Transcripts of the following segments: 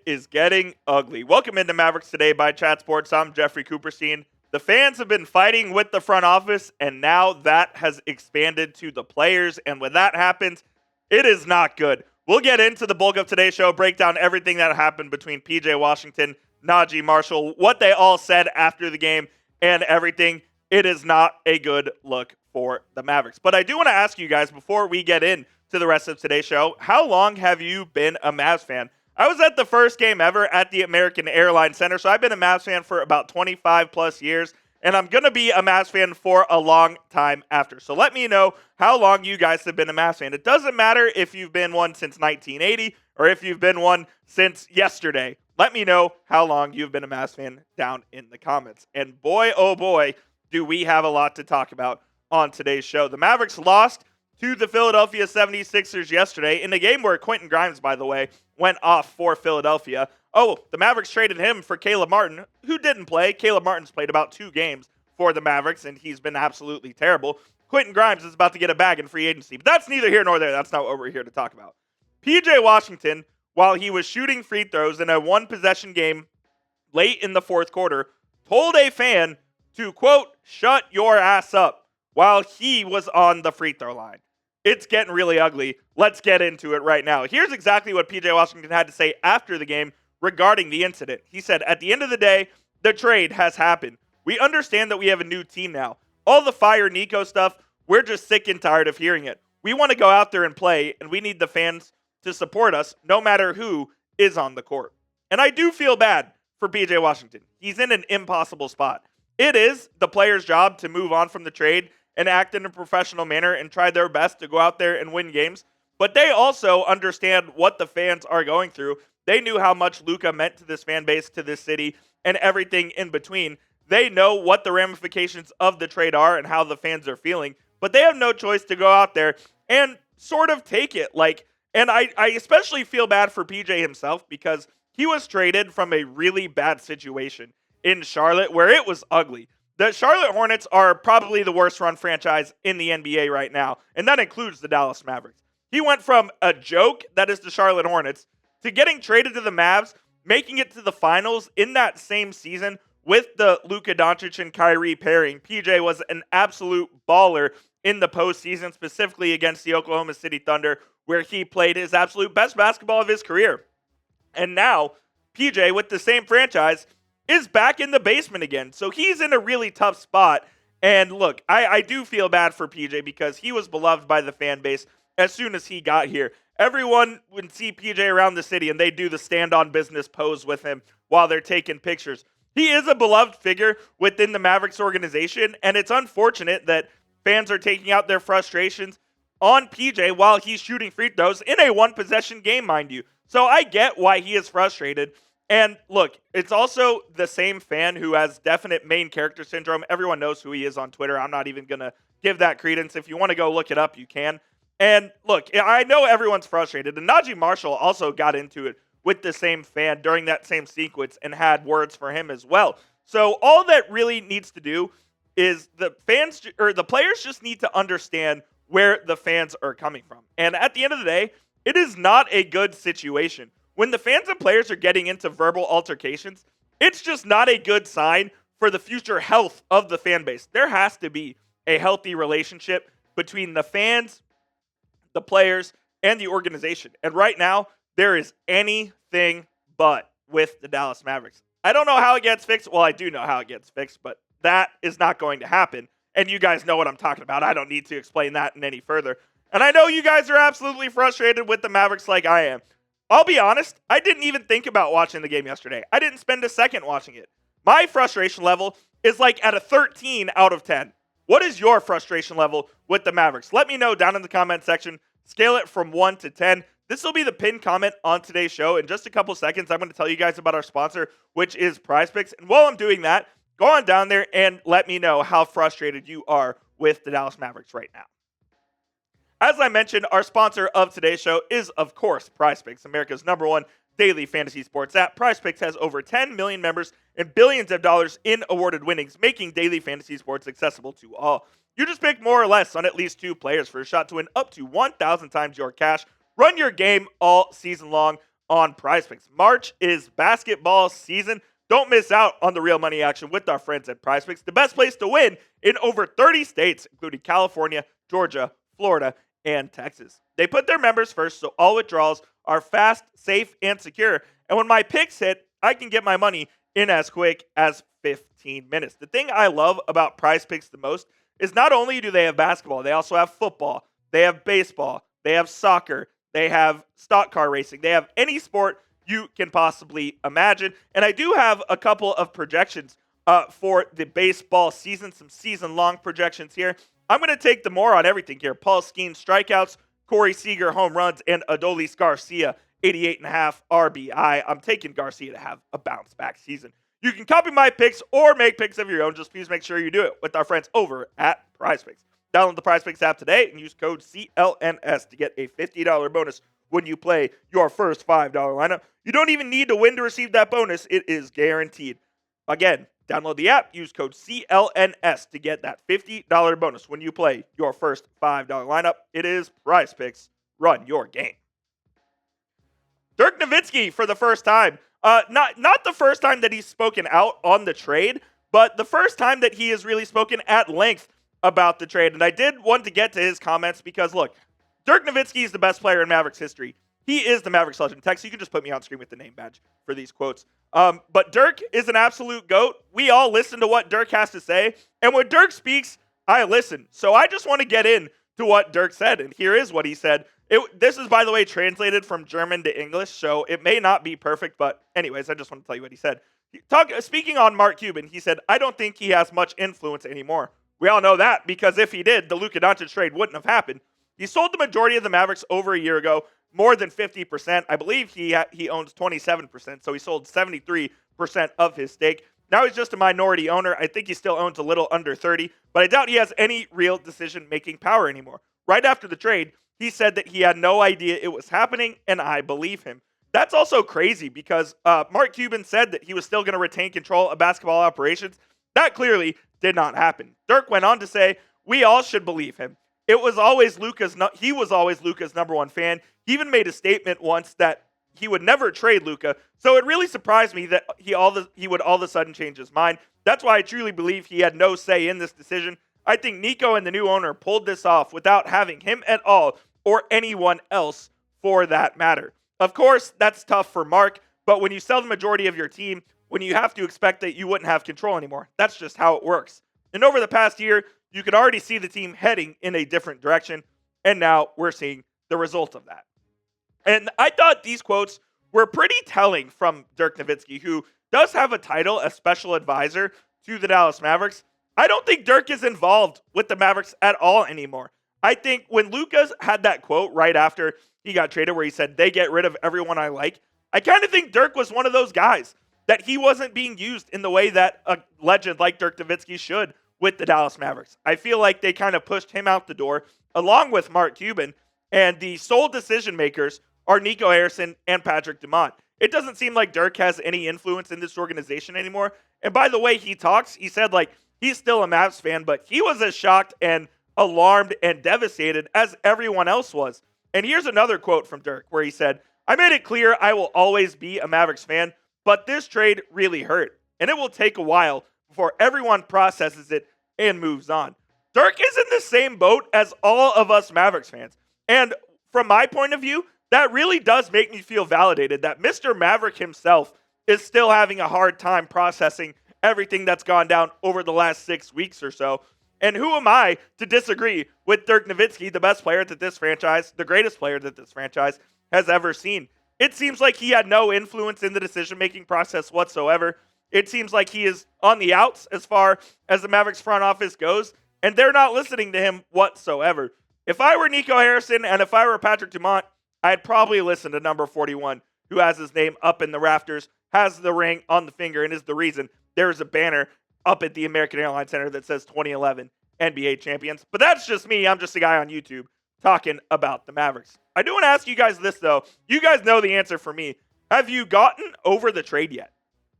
is getting ugly. Welcome into Mavericks Today by Chat Sports. I'm Jeffrey Cooperstein. The fans have been fighting with the front office, and now that has expanded to the players. And when that happens, it is not good. We'll get into the bulk of today's show, break down everything that happened between PJ Washington, Naji Marshall, what they all said after the game, and everything. It is not a good look for the Mavericks. But I do want to ask you guys, before we get into the rest of today's show, how long have you been a Mavs fan? I was at the first game ever at the American Airlines Center, so I've been a Mavs fan for about 25 plus years, and I'm going to be a Mavs fan for a long time after. So let me know how long you guys have been a Mavs fan. It doesn't matter if you've been one since 1980 or if you've been one since yesterday. Let me know how long you've been a Mavs fan down in the comments. And boy, oh boy, do we have a lot to talk about on today's show. The Mavericks lost to the Philadelphia 76ers yesterday in a game where Quentin Grimes, by the way, went off for Philadelphia. Oh, the Mavericks traded him for Caleb Martin, who didn't play. Caleb Martin's played about 2 games for the Mavericks, and he's been absolutely terrible. Quentin Grimes is about to get a bag in free agency, but that's neither here nor there. That's not what we're here to talk about. PJ Washington, while he was shooting free throws in a one-possession game late in the fourth quarter, told a fan to, quote, shut your ass up while he was on the free throw line. It's getting really ugly. Let's get into it right now. Here's exactly what PJ Washington had to say after the game regarding the incident. He said, at the end of the day, the trade has happened. We understand that we have a new team now. All the fire Nico stuff, we're just sick and tired of hearing it. We want to go out there and play, and we need the fans to support us no matter who is on the court. And I do feel bad for PJ Washington. He's in an impossible spot. It is the player's job to move on from the trade and act in a professional manner and try their best to go out there and win games. But they also understand what the fans are going through. They knew how much Luka meant to this fan base, to this city, and everything in between. They know what the ramifications of the trade are and how the fans are feeling. But they have no choice to go out there and sort of take it. And I especially feel bad for PJ himself because he was traded from a really bad situation in Charlotte where it was ugly. The Charlotte Hornets are probably the worst run franchise in the NBA right now, and that includes the Dallas Mavericks. He went from a joke, that is the Charlotte Hornets, to getting traded to the Mavs, making it to the finals in that same season with the Luka Doncic and Kyrie pairing. PJ was an absolute baller in the postseason, specifically against the Oklahoma City Thunder, where he played his absolute best basketball of his career. And now, PJ, with the same franchise, is back in the basement again. So he's in a really tough spot. And look, I do feel bad for PJ because he was beloved by the fan base as soon as he got here. Everyone would see PJ around the city and they do the stand on business pose with him while they're taking pictures. He is a beloved figure within the Mavericks organization, and it's unfortunate that fans are taking out their frustrations on PJ while he's shooting free throws in a one-possession game, mind you. So I get why he is frustrated. And look, it's also the same fan who has definite main character syndrome. Everyone knows who he is on Twitter. I'm not even going to give that credence. If you want to go look it up, you can. And look, I know everyone's frustrated. And Naji Marshall also got into it with the same fan during that same sequence and had words for him as well. So all that really needs to do is the fans or the players just need to understand where the fans are coming from. And at the end of the day, it is not a good situation. When the fans and players are getting into verbal altercations, it's just not a good sign for the future health of the fan base. There has to be a healthy relationship between the fans, the players, and the organization. And right now, there is anything but with the Dallas Mavericks. I don't know how it gets fixed. Well, I do know how it gets fixed, but that is not going to happen. And you guys know what I'm talking about. I don't need to explain that any further. And I know you guys are absolutely frustrated with the Mavericks like I am. I'll be honest, I didn't even think about watching the game yesterday. I didn't spend a second watching it. My frustration level is like at a 13 out of 10. What is your frustration level with the Mavericks? Let me know down in the comment section. Scale it from 1 to 10. This will be the pinned comment on today's show. In just a couple seconds, I'm going to tell you guys about our sponsor, which is PrizePicks. And while I'm doing that, go on down there and let me know how frustrated you are with the Dallas Mavericks right now. As I mentioned, our sponsor of today's show is, of course, PrizePicks, America's #1 daily fantasy sports app. PrizePicks has over 10 million members and billions of dollars in awarded winnings, making daily fantasy sports accessible to all. You just pick more or less on at least 2 players for a shot to win up to 1,000 times your cash. Run your game all season long. on PrizePicks. March is basketball season. Don't miss out on the real money action with our friends at PrizePicks, the best place to win in over 30 states, including California, Georgia, Florida, and Texas. They put their members first, so all withdrawals are fast, safe, and secure. And when my picks hit, I can get my money in as quick as 15 minutes. The thing I love about PrizePicks the most is not only do they have basketball, they also have football, they have baseball, they have soccer, they have stock car racing, they have any sport you can possibly imagine. And I do have a couple of projections for the baseball season, some season-long projections here. I'm going to take the more on everything here. Paul Skeens strikeouts, Corey Seager home runs, and Adolis Garcia 88.5 RBI. I'm taking Garcia to have a bounce-back season. You can copy my picks or make picks of your own. Just please make sure you do it with our friends over at PrizePicks. Download the PrizePicks app today and use code CLNS to get a $50 bonus when you play your first $5 lineup. You don't even need to win to receive that bonus. It is guaranteed. Again, download the app, use code CLNS to get that $50 bonus when you play your first $5 lineup. It is PrizePicks. Run your game. Dirk Nowitzki for the first time. Not the first time that he's spoken out on the trade, but the first time that he has really spoken at length about the trade. And I did want to get to his comments because, look, Dirk Nowitzki is the best player in Mavericks history. He is the Mavericks legend. Tex, you can just put me on screen with the name badge for these quotes. But Dirk is an absolute GOAT. We all listen to what Dirk has to say. And when Dirk speaks, I listen. So I just want to get in to what Dirk said. And here is what he said. This is, by the way, translated from German to English, so it may not be perfect. But anyways, I just want to tell you what he said. Speaking on Mark Cuban, he said, I don't think he has much influence anymore. We all know that because if he did, the Luka Doncic trade wouldn't have happened. He sold the majority of the Mavericks over a year ago, more than 50%. I believe he owns 27%, so he sold 73% of his stake. Now he's just a minority owner. I think he still owns a little under 30, but I doubt he has any real decision-making power anymore. Right after the trade, he said that he had no idea it was happening, and I believe him. That's also crazy because Mark Cuban said that he was still going to retain control of basketball operations. That clearly did not happen. Dirk went on to say, we all should believe him. He was always Luka's number one fan. He even made a statement once that he would never trade Luka. So it really surprised me that he would all of a sudden change his mind. That's why I truly believe he had no say in this decision. I think Nico and the new owner pulled this off without having him at all or anyone else for that matter. Of course, that's tough for Mark, but when you sell the majority of your team, when you have to expect that you wouldn't have control anymore, that's just how it works. And over the past year, you could already see the team heading in a different direction, and now we're seeing the result of that. And I thought these quotes were pretty telling from Dirk Nowitzki, who does have a title as special advisor to the Dallas Mavericks. I don't think Dirk is involved with the Mavericks at all anymore. I think when Luka had that quote right after he got traded where he said, they get rid of everyone I like, I kind of think Dirk was one of those guys that he wasn't being used in the way that a legend like Dirk Nowitzki should with the Dallas Mavericks. I feel like they kind of pushed him out the door along with Mark Cuban, and the sole decision makers are Nico Harrison and Patrick Dumont. It doesn't seem like Dirk has any influence in this organization anymore. And by the way he talks, he said like he's still a Mavs fan, but he was as shocked and alarmed and devastated as everyone else was. And here's another quote from Dirk where he said, I made it clear I will always be a Mavericks fan, but this trade really hurt, and it will take a while before everyone processes it and moves on. Dirk is in the same boat as all of us Mavericks fans. And from my point of view, that really does make me feel validated that Mr. Maverick himself is still having a hard time processing everything that's gone down over the last 6 weeks or so. And who am I to disagree with Dirk Nowitzki, the best player that this franchise, the greatest player that this franchise has ever seen? It seems like he had no influence in the decision-making process whatsoever. It seems like he is on the outs as far as the Mavericks front office goes, and they're not listening to him whatsoever. If I were Nico Harrison and if I were Patrick Dumont, I'd probably listen to number 41, who has his name up in the rafters, has the ring on the finger, and is the reason there is a banner up at the American Airlines Center that says 2011 NBA champions. But that's just me. I'm just a guy on YouTube talking about the Mavericks. I do want to ask you guys this, though. You guys know the answer for me. Have you gotten over the trade yet?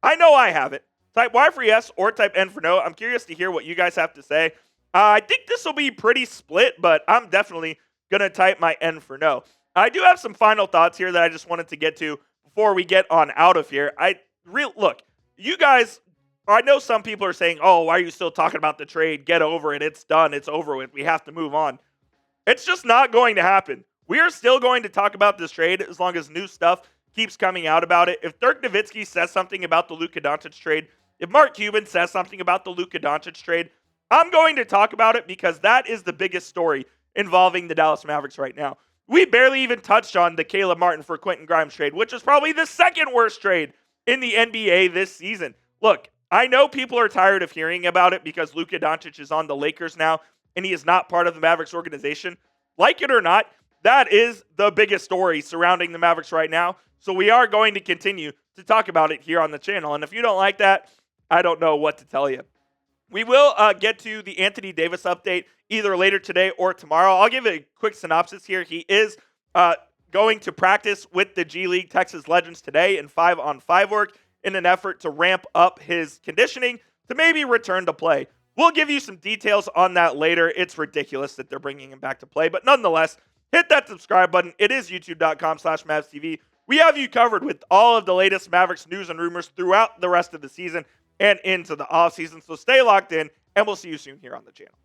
I know I haven't. Type Y for yes or type N for no. I'm curious to hear what you guys have to say. I think this will be pretty split, but I'm definitely going to type my N for no. I do have some final thoughts here that I just wanted to get to before we get on out of here. Look, you guys, I know some people are saying, oh, why are you still talking about the trade? Get over it. It's done. It's over with. We have to move on. It's just not going to happen. We are still going to talk about this trade as long as new stuff keeps coming out about it. If Dirk Nowitzki says something about the Luka Doncic trade, if Mark Cuban says something about the Luka Doncic trade, I'm going to talk about it because that is the biggest story involving the Dallas Mavericks right now. We barely even touched on the Caleb Martin for Quentin Grimes trade, which is probably the second worst trade in the NBA this season. Look, I know people are tired of hearing about it because Luka Doncic is on the Lakers now and he is not part of the Mavericks organization. Like it or not, that is the biggest story surrounding the Mavericks right now. So we are going to continue to talk about it here on the channel. And if you don't like that, I don't know what to tell you. We will get to the Anthony Davis update either later today or tomorrow. I'll give a quick synopsis here. He is going to practice with the G League Texas Legends today in 5-on-5 work in an effort to ramp up his conditioning to maybe return to play. We'll give you some details on that later. It's ridiculous that they're bringing him back to play, but nonetheless, hit that subscribe button. It is youtube.com/MavsTV. We have you covered with all of the latest Mavericks news and rumors throughout the rest of the season and into the offseason. So stay locked in, and we'll see you soon here on the channel.